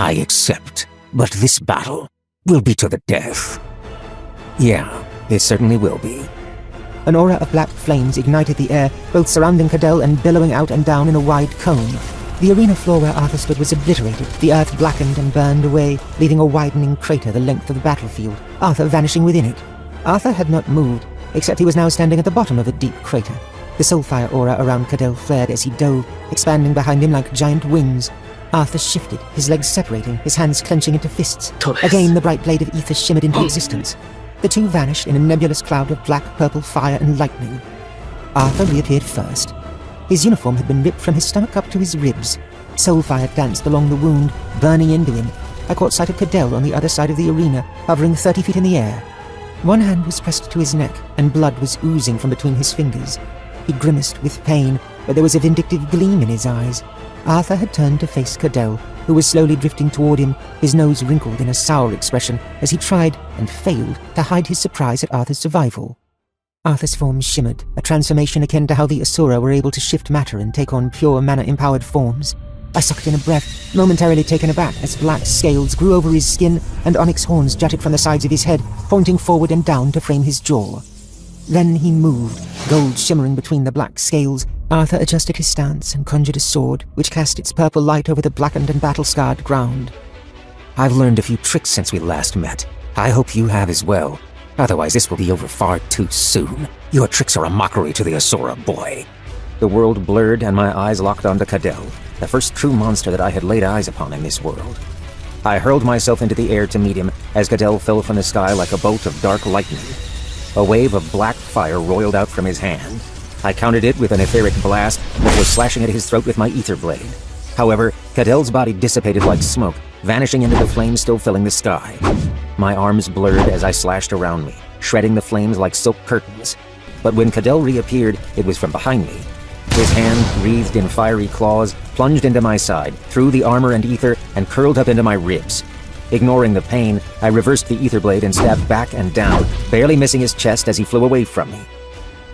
I accept, but this battle will be to the death. Yeah, it certainly will be. An aura of black flames ignited the air, both surrounding Cadell and billowing out and down in a wide cone. The arena floor where Arthur stood was obliterated, the earth blackened and burned away, leaving a widening crater the length of the battlefield, Arthur vanishing within it. Arthur had not moved, except he was now standing at the bottom of a deep crater. The soulfire aura around Cadell flared as he dove, expanding behind him like giant wings. Arthur shifted, his legs separating, his hands clenching into fists. Again the bright blade of ether shimmered into existence. The two vanished in a nebulous cloud of black-purple fire and lightning. Arthur reappeared first. His uniform had been ripped from his stomach up to his ribs. Soulfire danced along the wound, burning into him. I caught sight of Cadell on the other side of the arena, hovering 30 feet in the air. One hand was pressed to his neck, and blood was oozing from between his fingers. He grimaced with pain, but there was a vindictive gleam in his eyes. Arthur had turned to face Cadell, who was slowly drifting toward him, his nose wrinkled in a sour expression as he tried, and failed, to hide his surprise at Arthur's survival. Arthur's form shimmered, a transformation akin to how the Asura were able to shift matter and take on pure mana-empowered forms. I sucked in a breath, momentarily taken aback as black scales grew over his skin and onyx horns jutted from the sides of his head, pointing forward and down to frame his jaw. Then he moved, gold shimmering between the black scales. Arthur adjusted his stance and conjured a sword, which cast its purple light over the blackened and battle-scarred ground. I've learned a few tricks since we last met. I hope you have as well. Otherwise this will be over far too soon. Your tricks are a mockery to the Asura, boy. The world blurred and my eyes locked onto Cadell, the first true monster that I had laid eyes upon in this world. I hurled myself into the air to meet him as Cadell fell from the sky like a bolt of dark lightning. A wave of black fire roiled out from his hand. I countered it with an etheric blast before slashing at his throat with my ether blade. However, Cadell's body dissipated like smoke, vanishing into the flames still filling the sky. My arms blurred as I slashed around me, shredding the flames like silk curtains. But when Cadell reappeared, it was from behind me. His hand, wreathed in fiery claws, plunged into my side, through the armor and ether, and curled up into my ribs. Ignoring the pain, I reversed the ether blade and stabbed back and down, barely missing his chest as he flew away from me.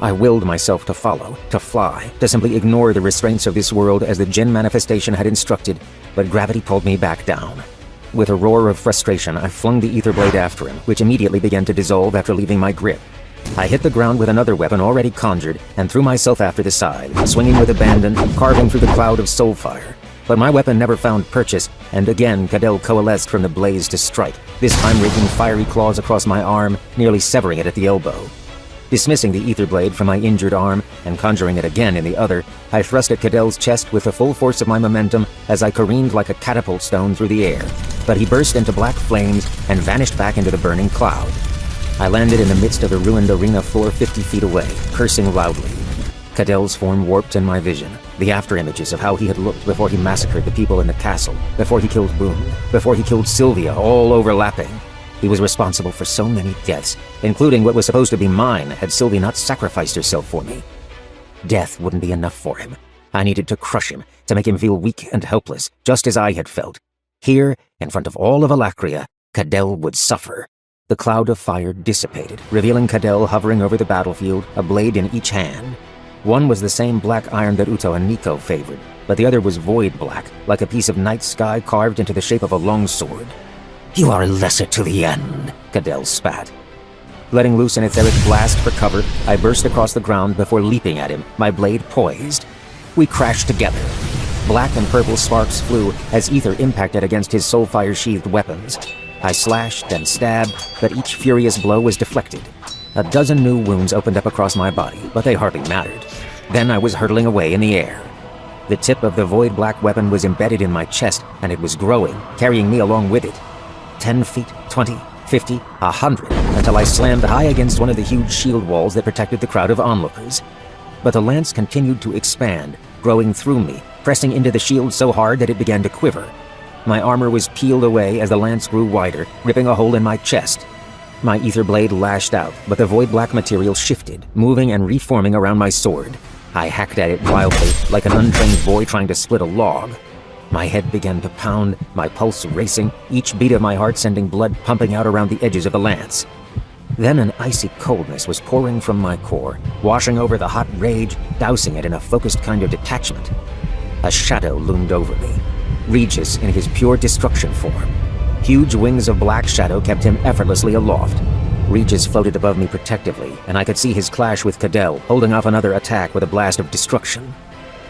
I willed myself to follow, to fly, to simply ignore the restraints of this world as the Jinn manifestation had instructed, but gravity pulled me back down. With a roar of frustration, I flung the ether blade after him, which immediately began to dissolve after leaving my grip. I hit the ground with another weapon already conjured and threw myself after the side, swinging with abandon, carving through the cloud of soulfire. But my weapon never found purchase, and again Cadell coalesced from the blaze to strike, this time raking fiery claws across my arm, nearly severing it at the elbow. Dismissing the ether blade from my injured arm and conjuring it again in the other, I thrust at Cadell's chest with the full force of my momentum as I careened like a catapult stone through the air, but he burst into black flames and vanished back into the burning cloud. I landed in the midst of the ruined arena floor 50 feet away, cursing loudly. Cadell's form warped in my vision, the after-images of how he had looked before he massacred the people in the castle, before he killed Boone, before he killed Sylvia, all overlapping. He was responsible for so many deaths, including what was supposed to be mine had Sylvia not sacrificed herself for me. Death wouldn't be enough for him. I needed to crush him, to make him feel weak and helpless, just as I had felt. Here, in front of all of Alacria, Cadell would suffer. The cloud of fire dissipated, revealing Cadell hovering over the battlefield, a blade in each hand. One was the same black iron that Uto and Nico favored, but the other was void black, like a piece of night sky carved into the shape of a longsword. "You are lesser to the end," Cadell spat. Letting loose an etheric blast for cover, I burst across the ground before leaping at him, my blade poised. We crashed together. Black and purple sparks flew as ether impacted against his soulfire-sheathed weapons. I slashed and stabbed, but each furious blow was deflected. A dozen new wounds opened up across my body, but they hardly mattered. Then I was hurtling away in the air. The tip of the void black weapon was embedded in my chest, and it was growing, carrying me along with it. 10 feet, 20, 50, 100, until I slammed high against one of the huge shield walls that protected the crowd of onlookers. But the lance continued to expand, growing through me, pressing into the shield so hard that it began to quiver. My armor was peeled away as the lance grew wider, ripping a hole in my chest. My ether blade lashed out, but the void black material shifted, moving and reforming around my sword. I hacked at it wildly, like an untrained boy trying to split a log. My head began to pound, my pulse racing, each beat of my heart sending blood pumping out around the edges of the lance. Then an icy coldness was pouring from my core, washing over the hot rage, dousing it in a focused kind of detachment. A shadow loomed over me. Regis in his pure destruction form. Huge wings of black shadow kept him effortlessly aloft. Regis floated above me protectively, and I could see his clash with Cadell, holding off another attack with a blast of destruction.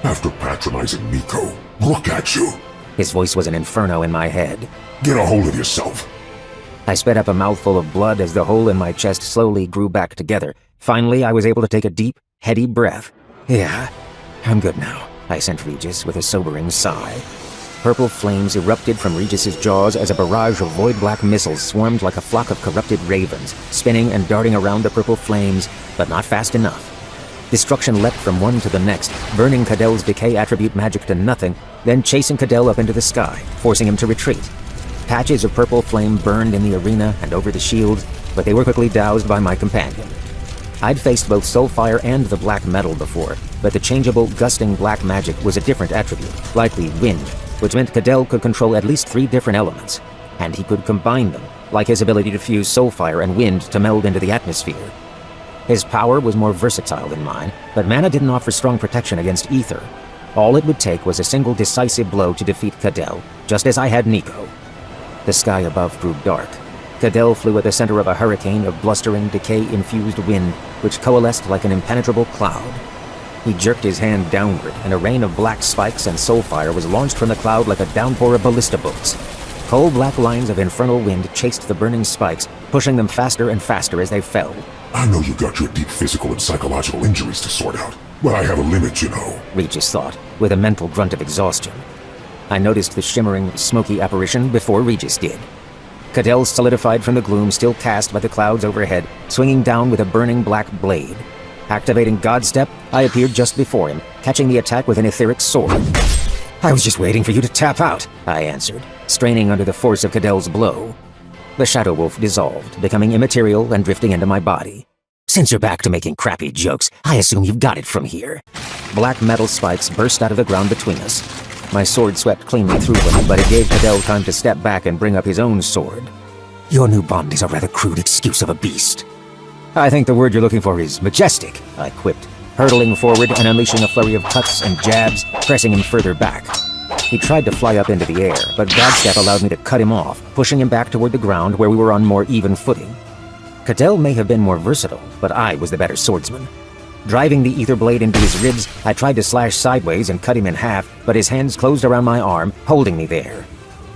After patronizing Nico, look at you. His voice was an inferno in my head. Get a hold of yourself. I spit up a mouthful of blood as the hole in my chest slowly grew back together. Finally, I was able to take a deep, heady breath. Yeah, I'm good now, I sent Regis with a sobering sigh. Purple flames erupted from Regis's jaws as a barrage of void-black missiles swarmed like a flock of corrupted ravens, spinning and darting around the purple flames, but not fast enough. Destruction leapt from one to the next, burning Cadell's decay attribute magic to nothing, then chasing Cadell up into the sky, forcing him to retreat. Patches of purple flame burned in the arena and over the shields, but they were quickly doused by my companion. I'd faced both soulfire and the black metal before, but the changeable, gusting black magic was a different attribute, likely wind, which meant Cadell could control at least 3 different elements, and he could combine them, like his ability to fuse soulfire and wind to meld into the atmosphere. His power was more versatile than mine, but mana didn't offer strong protection against ether. All it would take was a single decisive blow to defeat Cadell, just as I had Nico. The sky above grew dark. Cadell flew at the center of a hurricane of blustering, decay-infused wind, which coalesced like an impenetrable cloud. He jerked his hand downward, and a rain of black spikes and soulfire was launched from the cloud like a downpour of ballista bolts. Coal-black lines of infernal wind chased the burning spikes, pushing them faster and faster as they fell. I know you got your deep physical and psychological injuries to sort out, but I have a limit, you know, Regis thought, with a mental grunt of exhaustion. I noticed the shimmering, smoky apparition before Regis did. Cadell solidified from the gloom still cast by the clouds overhead, swinging down with a burning black blade. Activating Godstep, I appeared just before him, catching the attack with an etheric sword. I was just waiting for you to tap out, I answered, straining under the force of Cadell's blow. The Shadow Wolf dissolved, becoming immaterial and drifting into my body. Since you're back to making crappy jokes, I assume you've got it from here. Black metal spikes burst out of the ground between us. My sword swept cleanly through them, but it gave Cadell time to step back and bring up his own sword. Your new bond is a rather crude excuse of a beast. I think the word you're looking for is majestic, I quipped, hurtling forward and unleashing a flurry of cuts and jabs, pressing him further back. He tried to fly up into the air, but Godstep allowed me to cut him off, pushing him back toward the ground where we were on more even footing. Cadell may have been more versatile, but I was the better swordsman. Driving the ether blade into his ribs, I tried to slash sideways and cut him in half, but his hands closed around my arm, holding me there.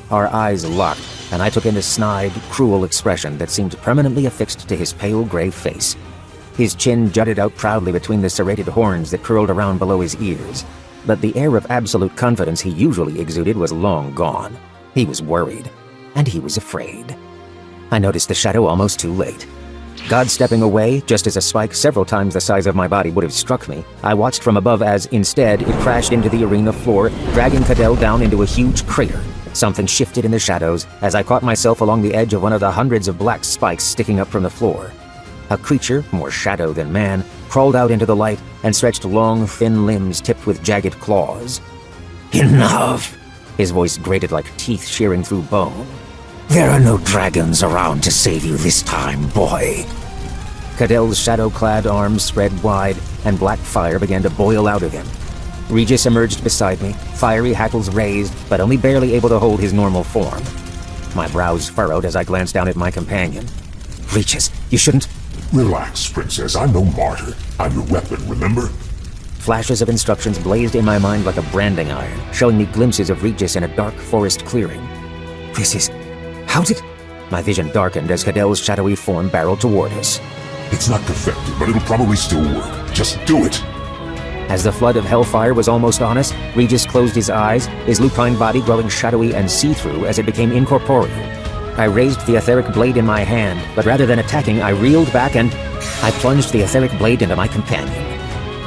Our eyes locked, and I took in a snide, cruel expression that seemed permanently affixed to his pale gray face. His chin jutted out proudly between the serrated horns that curled around below his ears, but the air of absolute confidence he usually exuded was long gone. He was worried, and he was afraid. I noticed the shadow almost too late. God stepping away, just as a spike several times the size of my body would have struck me, I watched from above as, instead, it crashed into the arena floor, dragging Cadell down into a huge crater. Something shifted in the shadows as I caught myself along the edge of one of the hundreds of black spikes sticking up from the floor. A creature, more shadow than man, crawled out into the light and stretched long, thin limbs tipped with jagged claws. Enough! His voice grated like teeth shearing through bone. There are no dragons around to save you this time, boy. Cadell's shadow-clad arms spread wide, and black fire began to boil out of him. Regis emerged beside me, fiery hackles raised, but only barely able to hold his normal form. My brows furrowed as I glanced down at my companion. Regis, you shouldn't... Relax, Princess. I'm no martyr. I'm your weapon, remember? Flashes of instructions blazed in my mind like a branding iron, showing me glimpses of Regis in a dark forest clearing. This is... How did... My vision darkened as Cadell's shadowy form barreled toward us. It's not perfected, but it'll probably still work. Just do it! As the flood of hellfire was almost on us, Regis closed his eyes, his lupine body growing shadowy and see-through as it became incorporeal. I raised the etheric blade in my hand, but rather than attacking, I reeled back and... I plunged the etheric blade into my companion.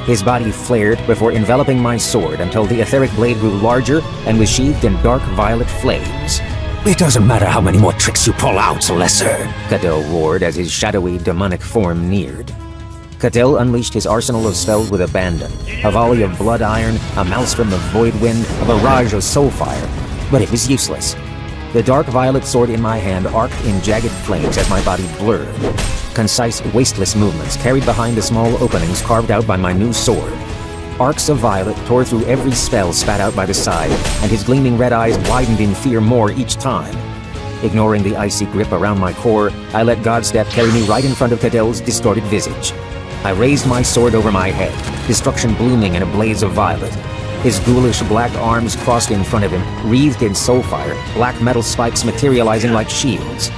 His body flared before enveloping my sword until the etheric blade grew larger and was sheathed in dark violet flames. It doesn't matter how many more tricks you pull out, Lesser, Cadell roared as his shadowy, demonic form neared. Cadell unleashed his arsenal of spells with abandon, a volley of blood iron, a maelstrom of void wind, a barrage of soulfire, but it was useless. The dark violet sword in my hand arced in jagged flames as my body blurred. Concise, wasteless movements carried behind the small openings carved out by my new sword. Arcs of violet tore through every spell spat out by the side, and his gleaming red eyes widened in fear more each time. Ignoring the icy grip around my core, I let Godstep carry me right in front of Cadell's distorted visage. I raised my sword over my head, destruction blooming in a blaze of violet. His ghoulish black arms crossed in front of him, wreathed in soulfire, black metal spikes materializing like shields.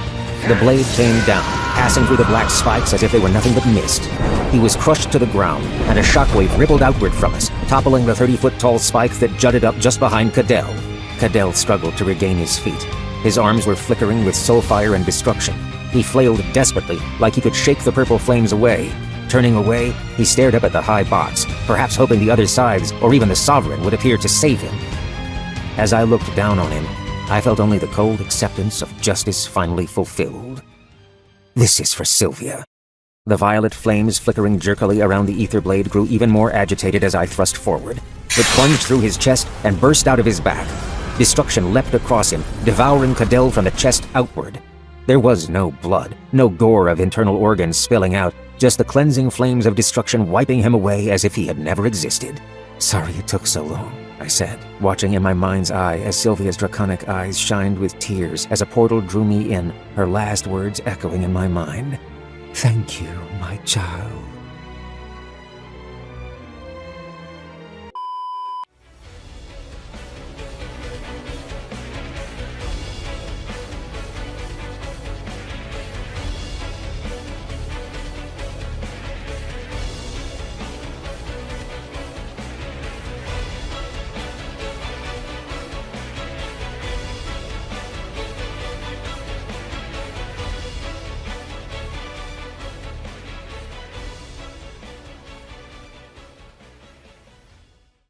The blade came down, passing through the black spikes as if they were nothing but mist. He was crushed to the ground, and a shockwave rippled outward from us, toppling the 30-foot-tall spikes that jutted up just behind Cadell. Cadell struggled to regain his feet. His arms were flickering with soulfire and destruction. He flailed desperately, like he could shake the purple flames away. Turning away, he stared up at the high box, perhaps hoping the other sides, or even the Sovereign, would appear to save him. As I looked down on him, I felt only the cold acceptance of justice finally fulfilled. This is for Sylvia. The violet flames flickering jerkily around the ether blade grew even more agitated as I thrust forward. It plunged through his chest and burst out of his back. Destruction leapt across him, devouring Cadell from the chest outward. There was no blood, no gore of internal organs spilling out, just the cleansing flames of destruction wiping him away as if he had never existed. "Sorry it took so long," I said, watching in my mind's eye as Sylvia's draconic eyes shined with tears as a portal drew me in, her last words echoing in my mind. "Thank you, my child."